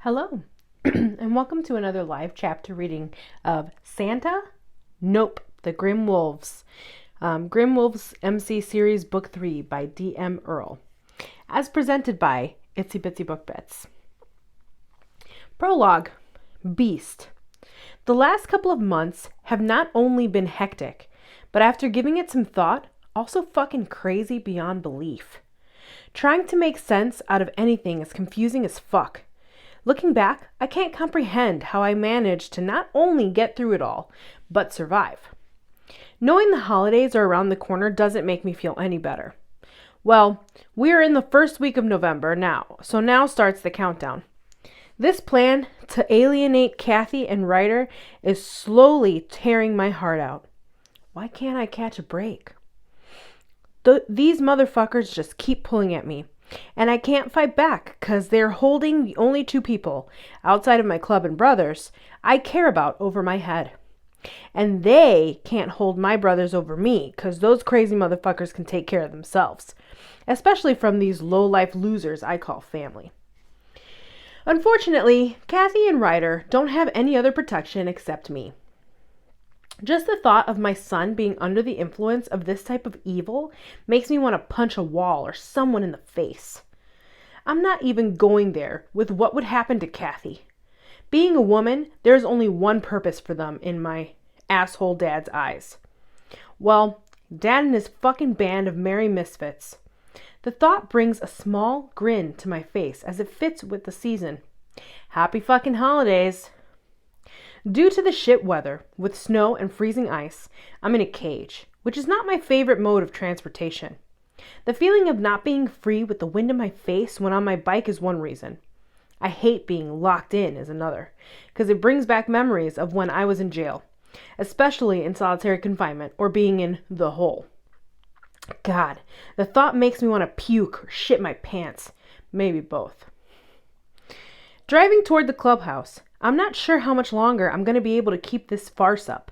Hello, and welcome to another live chapter reading of Santa? Nope, the Grimm Wolves. Grimm Wolves MC Series Book 3 by D.M. Earl. As presented by Itsy Bitsy Book Bits. Prologue. Beast. The last couple of months have not only been hectic, but after giving it some thought, also fucking crazy beyond belief. Trying to make sense out of anything is confusing as fuck. Looking back, I can't comprehend how I managed to not only get through it all, but survive. Knowing the holidays are around the corner doesn't make me feel any better. Well, we are in the first week of November now, so now starts the countdown. This plan to alienate Kathy and Ryder is slowly tearing my heart out. Why can't I catch a break? These motherfuckers just keep pulling at me. And I can't fight back because they're holding the only two people, outside of my club and brothers, I care about over my head. And they can't hold my brothers over me because those crazy motherfuckers can take care of themselves. Especially from these low-life losers I call family. Unfortunately, Kathy and Ryder don't have any other protection except me. Just the thought of my son being under the influence of this type of evil makes me want to punch a wall or someone in the face. I'm not even going there with what would happen to Kathy. Being a woman, there's only one purpose for them in my asshole dad's eyes. Well, Dad and his fucking band of merry misfits. The thought brings a small grin to my face as it fits with the season. Happy fucking holidays. Due to the shit weather, with snow and freezing ice, I'm in a cage, which is not my favorite mode of transportation. The feeling of not being free with the wind in my face when on my bike is one reason. I hate being locked in is another, because it brings back memories of when I was in jail, especially in solitary confinement or being in the hole. God, the thought makes me want to puke or shit my pants. Maybe both. Driving toward the clubhouse, I'm not sure how much longer I'm going to be able to keep this farce up.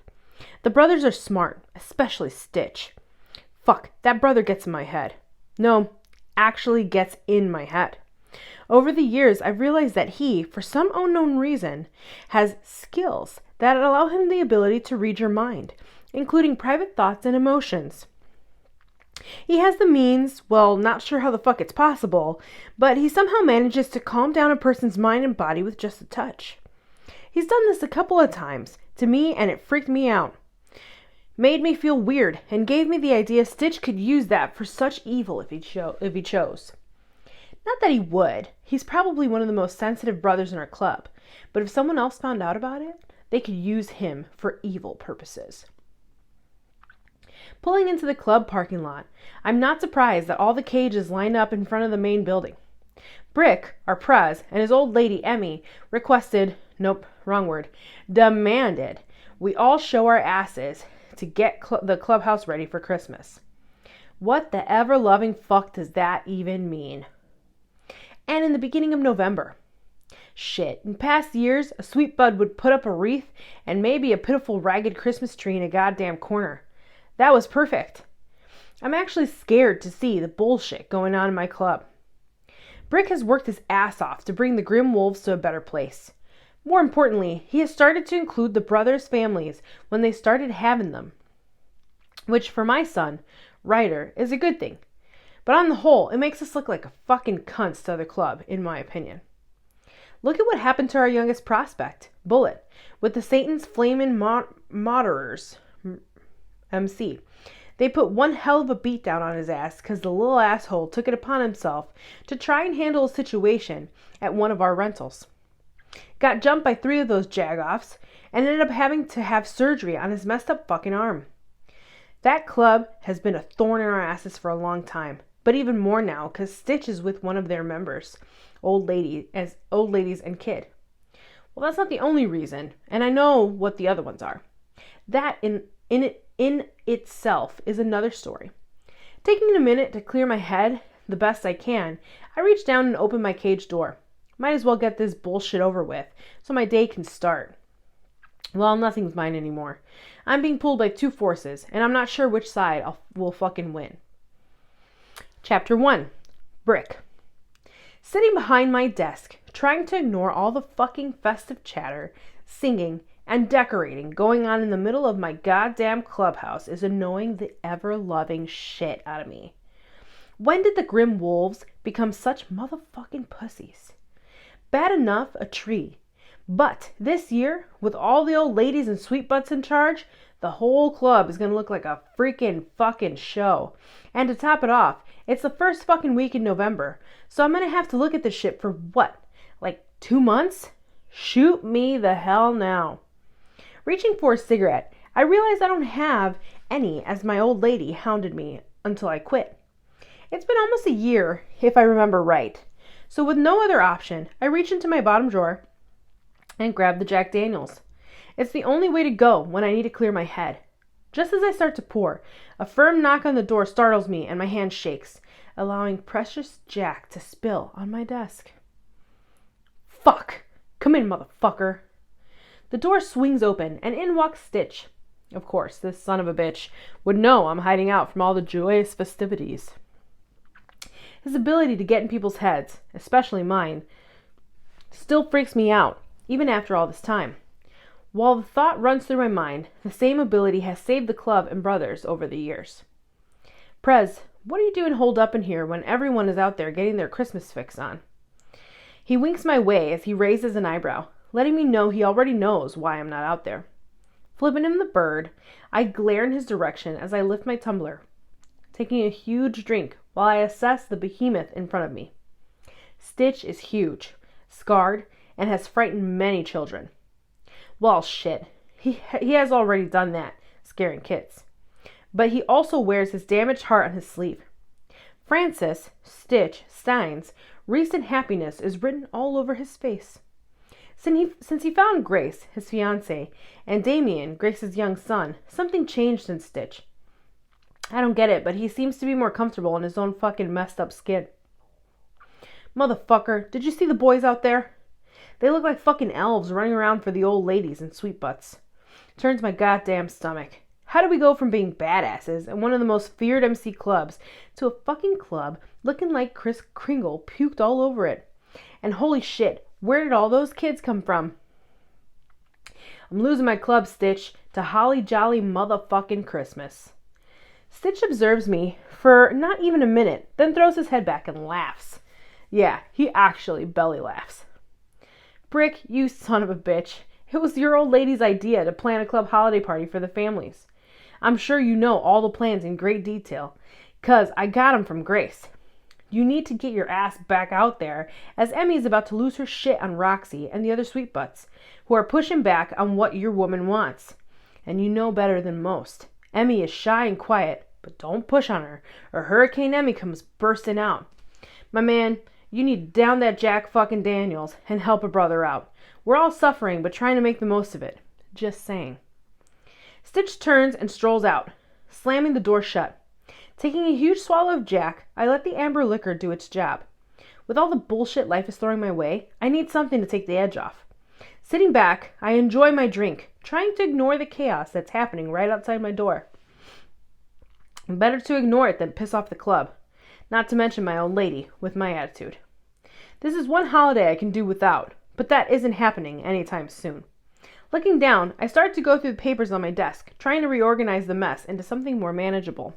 The brothers are smart, especially Stitch. Fuck, that brother gets in my head. No, actually gets in my head. Over the years, I've realized that he, for some unknown reason, has skills that allow him the ability to read your mind, including private thoughts and emotions. He has the means, well, not sure how the fuck it's possible, but he somehow manages to calm down a person's mind and body with just a touch. He's done this a couple of times to me and it freaked me out. Made me feel weird and gave me the idea Stitch could use that for such evil if he chose. Not that he would. He's probably one of the most sensitive brothers in our club, but if someone else found out about it, they could use him for evil purposes. Pulling into the club parking lot, I'm not surprised that all the cages line up in front of the main building. Brick, our prez, and his old lady Emmy demanded we all show our asses to get the clubhouse ready for Christmas. What the ever-loving fuck does that even mean? And in the beginning of November. Shit, in past years, a sweet bud would put up a wreath and maybe a pitiful ragged Christmas tree in a goddamn corner. That was perfect. I'm actually scared to see the bullshit going on in my club. Brick has worked his ass off to bring the Grimm Wolves to a better place. More importantly, he has started to include the brothers' families when they started having them. Which, for my son, Ryder, is a good thing. But on the whole, it makes us look like a fucking cunts to the club, in my opinion. Look at what happened to our youngest prospect, Bullet, with the Satan's Flamin' Moderers MC. They put one hell of a beat down on his ass because the little asshole took it upon himself to try and handle a situation at one of our rentals. Got jumped by 3 of those jagoffs and ended up having to have surgery on his messed up fucking arm. That club has been a thorn in our asses for a long time, but even more now because Stitch is with one of their members, old ladies and kid. Well, that's not the only reason, and I know what the other ones are. That in itself is another story. Taking a minute to clear my head the best I can, I reach down and open my cage door. Might as well get this bullshit over with so my day can start. Well, nothing's mine anymore. I'm being pulled by 2 forces, and I'm not sure which side will fucking win. Chapter 1. Brick. Sitting behind my desk, Trying to ignore all the fucking festive chatter, singing, and decorating going on in the middle of my goddamn clubhouse is annoying the ever-loving shit out of me. When did the Grimm Wolves become such motherfucking pussies? Bad enough a tree, but this year, with all the old ladies and sweet butts in charge, the whole club is gonna look like a freaking fucking show. And to top it off, it's the first fucking week in November, so I'm gonna have to look at this shit for what? Like 2 months? Shoot me the hell now. Reaching for a cigarette, I realize I don't have any as my old lady hounded me until I quit. It's been almost a year, if I remember right. So with no other option, I reach into my bottom drawer and grab the Jack Daniels. It's the only way to go when I need to clear my head. Just as I start to pour, a firm knock on the door startles me and my hand shakes, allowing precious Jack to spill on my desk. Fuck! Come in, motherfucker! The door swings open and in walks Stitch. Of course, this son of a bitch would know I'm hiding out from all the joyous festivities. His ability to get in people's heads, especially mine, still freaks me out, even after all this time. While the thought runs through my mind, the same ability has saved the club and brothers over the years. Prez, what are you doing holed up in here when everyone is out there getting their Christmas fix on? He winks my way as he raises an eyebrow, letting me know he already knows why I'm not out there. Flipping him the bird, I glare in his direction as I lift my tumbler, taking a huge drink while I assess the behemoth in front of me. Stitch is huge, scarred, and has frightened many children. Well, shit, he has already done that, scaring kids. But he also wears his damaged heart on his sleeve. Francis, Stitch, Stein's recent happiness is written all over his face. Since he found Grace, his fiancée, and Damien, Grace's young son, something changed in Stitch. I don't get it, but he seems to be more comfortable in his own fucking messed up skin. Motherfucker, did you see the boys out there? They look like fucking elves running around for the old ladies and sweet butts. Turns my goddamn stomach. How do we go from being badasses and one of the most feared MC clubs to a fucking club looking like Kris Kringle puked all over it? And holy shit, where did all those kids come from? I'm losing my club, Stitch, to holly jolly motherfucking Christmas. Stitch observes me for not even a minute, then throws his head back and laughs. Yeah, he actually belly laughs. Brick, you son of a bitch. It was your old lady's idea to plan a club holiday party for the families. I'm sure you know all the plans in great detail, 'cause I got 'em from Grace. You need to get your ass back out there, as Emmy is about to lose her shit on Roxy and the other sweet butts, who are pushing back on what your woman wants. And you know better than most. Emmy is shy and quiet, but don't push on her, or Hurricane Emmy comes bursting out. My man, you need to down that Jack fucking Daniels and help a brother out. We're all suffering, but trying to make the most of it. Just saying. Stitch turns and strolls out, slamming the door shut. Taking a huge swallow of Jack, I let the amber liquor do its job. With all the bullshit life is throwing my way, I need something to take the edge off. Sitting back, I enjoy my drink, trying to ignore the chaos that's happening right outside my door. Better to ignore it than piss off the club, not to mention my old lady, with my attitude. This is one holiday I can do without, but that isn't happening anytime soon. Looking down, I start to go through the papers on my desk, trying to reorganize the mess into something more manageable.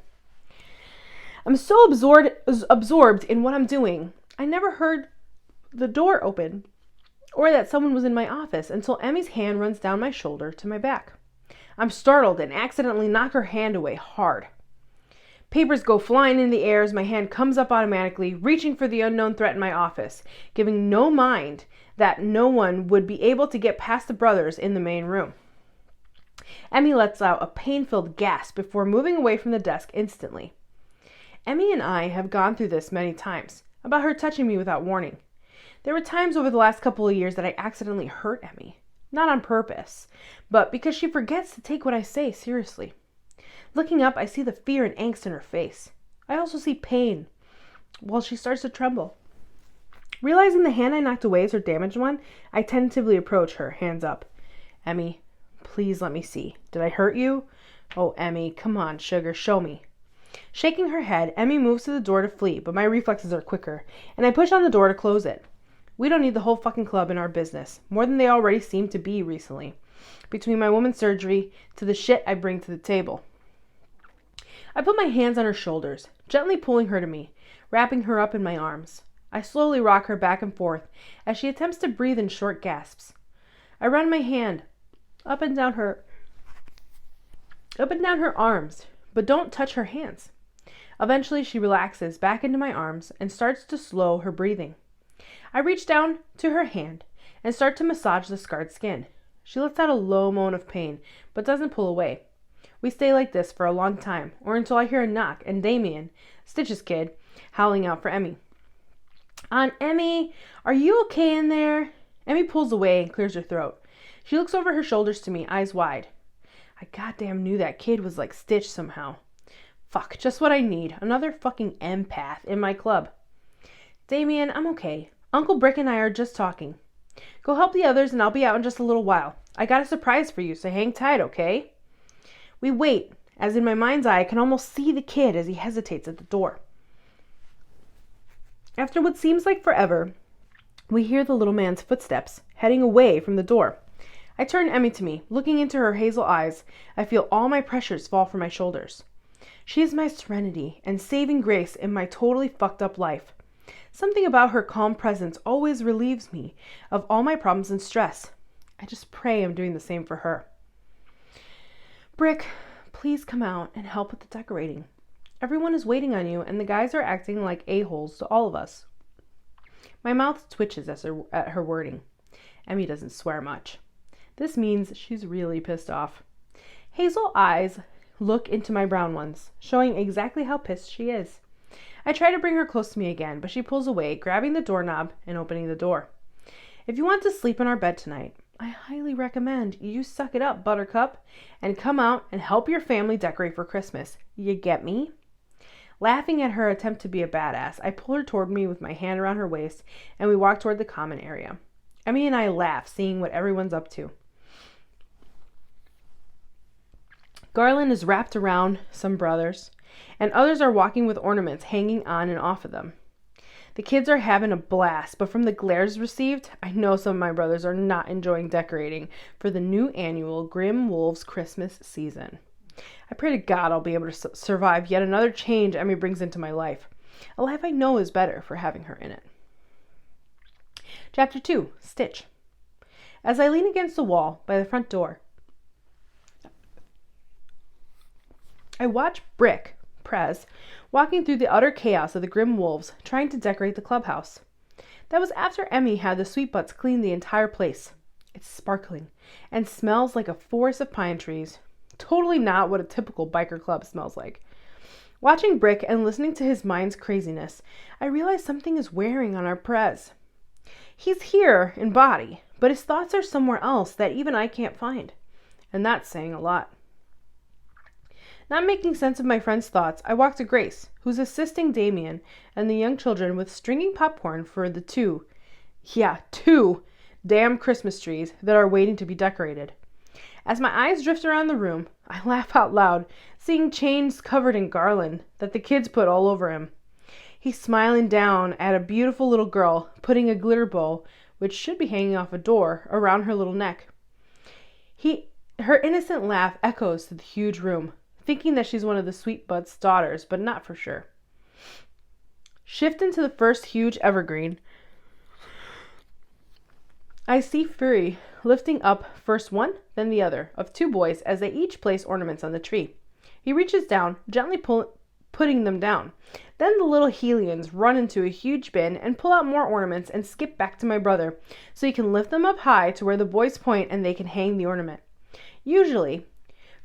I'm so absorbed in what I'm doing, I never heard the door open or that someone was in my office until Emmy's hand runs down my shoulder to my back. I'm startled and accidentally knock her hand away hard. Papers go flying in the air as my hand comes up automatically, reaching for the unknown threat in my office, giving no mind that no one would be able to get past the brothers in the main room. Emmy lets out a pain-filled gasp before moving away from the desk instantly. Emmy and I have gone through this many times, about her touching me without warning. There were times over the last couple of years that I accidentally hurt Emmy, not on purpose, but because she forgets to take what I say seriously. Looking up, I see the fear and angst in her face. I also see pain, while she starts to tremble. Realizing the hand I knocked away is her damaged one, I tentatively approach her, hands up. Emmy, please let me see. Did I hurt you? Oh, Emmy, come on, sugar, show me. Shaking her head, Emmy moves to the door to flee, but my reflexes are quicker, and I push on the door to close it. We don't need the whole fucking club in our business, more than they already seem to be recently, between my woman's surgery to the shit I bring to the table. I put my hands on her shoulders, gently pulling her to me, wrapping her up in my arms. I slowly rock her back and forth as she attempts to breathe in short gasps. I run my hand up and down her arms, but don't touch her hands. Eventually, she relaxes back into my arms and starts to slow her breathing. I reach down to her hand and start to massage the scarred skin. She lets out a low moan of pain, but doesn't pull away. We stay like this for a long time, or until I hear a knock and Damien, Stitch's kid, howling out for Emmy. Aunt Emmy, are you okay in there? Emmy pulls away and clears her throat. She looks over her shoulders to me, eyes wide. I goddamn knew that kid was like Stitch somehow. Fuck, just what I need. Another fucking empath in my club. Damien, I'm okay. Uncle Brick and I are just talking. Go help the others and I'll be out in just a little while. I got a surprise for you, so hang tight, okay? We wait, as in my mind's eye I can almost see the kid as he hesitates at the door. After what seems like forever, we hear the little man's footsteps heading away from the door. I turn Emmy to me. Looking into her hazel eyes, I feel all my pressures fall from my shoulders. She is my serenity and saving grace in my totally fucked up life. Something about her calm presence always relieves me of all my problems and stress. I just pray I'm doing the same for her. Brick, please come out and help with the decorating. Everyone is waiting on you, and the guys are acting like a-holes to all of us. My mouth twitches at her wording. Emmy doesn't swear much. This means she's really pissed off. Hazel eyes look into my brown ones, showing exactly how pissed she is. I try to bring her close to me again, but she pulls away, grabbing the doorknob and opening the door. If you want to sleep in our bed tonight, I highly recommend you suck it up, Buttercup, and come out and help your family decorate for Christmas. You get me? Laughing at her attempt to be a badass, I pull her toward me with my hand around her waist, and we walk toward the common area. Emmy and I laugh, seeing what everyone's up to. Garland is wrapped around some brothers, and others are walking with ornaments hanging on and off of them. The kids are having a blast, but from the glares received, I know some of my brothers are not enjoying decorating for the new annual Grimm Wolves Christmas season. I pray to God I'll be able to survive yet another change Emmy brings into my life. A life I know is better for having her in it. Chapter 2, Stitch. As I lean against the wall by the front door, I watch Brick, Prez, walking through the utter chaos of the Grimm Wolves, trying to decorate the clubhouse. That was after Emmy had the sweet butts clean the entire place. It's sparkling and smells like a forest of pine trees. Totally not what a typical biker club smells like. Watching Brick and listening to his mind's craziness, I realize something is wearing on our Prez. He's here in body, but his thoughts are somewhere else that even I can't find. And that's saying a lot. Not making sense of my friend's thoughts, I walk to Grace, who's assisting Damien and the young children with stringing popcorn for the two damn Christmas trees that are waiting to be decorated. As my eyes drift around the room, I laugh out loud, seeing chains covered in garland that the kids put all over him. He's smiling down at a beautiful little girl, putting a glitter bow, which should be hanging off a door, around her little neck. Her innocent laugh echoes through the huge room, thinking that she's one of the sweet butts' daughters, but not for sure. Shift into the first huge evergreen. I see Fury lifting up first one, then the other, of two boys as they each place ornaments on the tree. He reaches down, gently putting them down. Then the little Helians run into a huge bin and pull out more ornaments and skip back to my brother, so he can lift them up high to where the boys point and they can hang the ornament. Usually,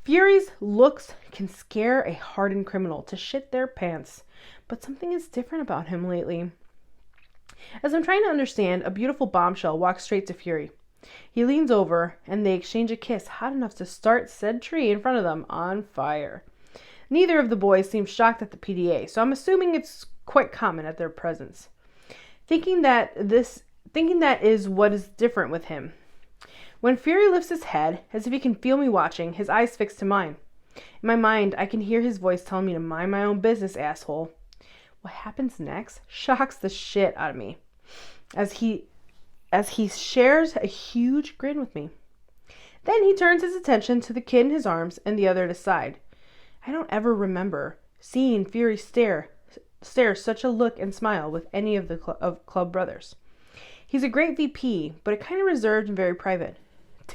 Fury's looks can scare a hardened criminal to shit their pants, but something is different about him lately. As I'm trying to understand, a beautiful bombshell walks straight to Fury. He leans over, and they exchange a kiss hot enough to start said tree in front of them on fire. Neither of the boys seems shocked at the PDA, so I'm assuming it's quite common at their presence. Thinking that is what is different with him. When Fury lifts his head, as if he can feel me watching, his eyes fixed to mine. In my mind, I can hear his voice telling me to mind my own business, asshole. What happens next shocks the shit out of me. As he as he shares a huge grin with me. Then he turns his attention to the kid in his arms and the other at his side. I don't ever remember seeing Fury stare such a look and smile with any of the club brothers. He's a great VP, but kind of reserved and very private.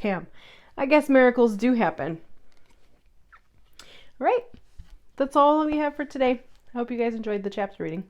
Damn, I guess miracles do happen. All right, that's all we have for today. I hope you guys enjoyed the chapter reading.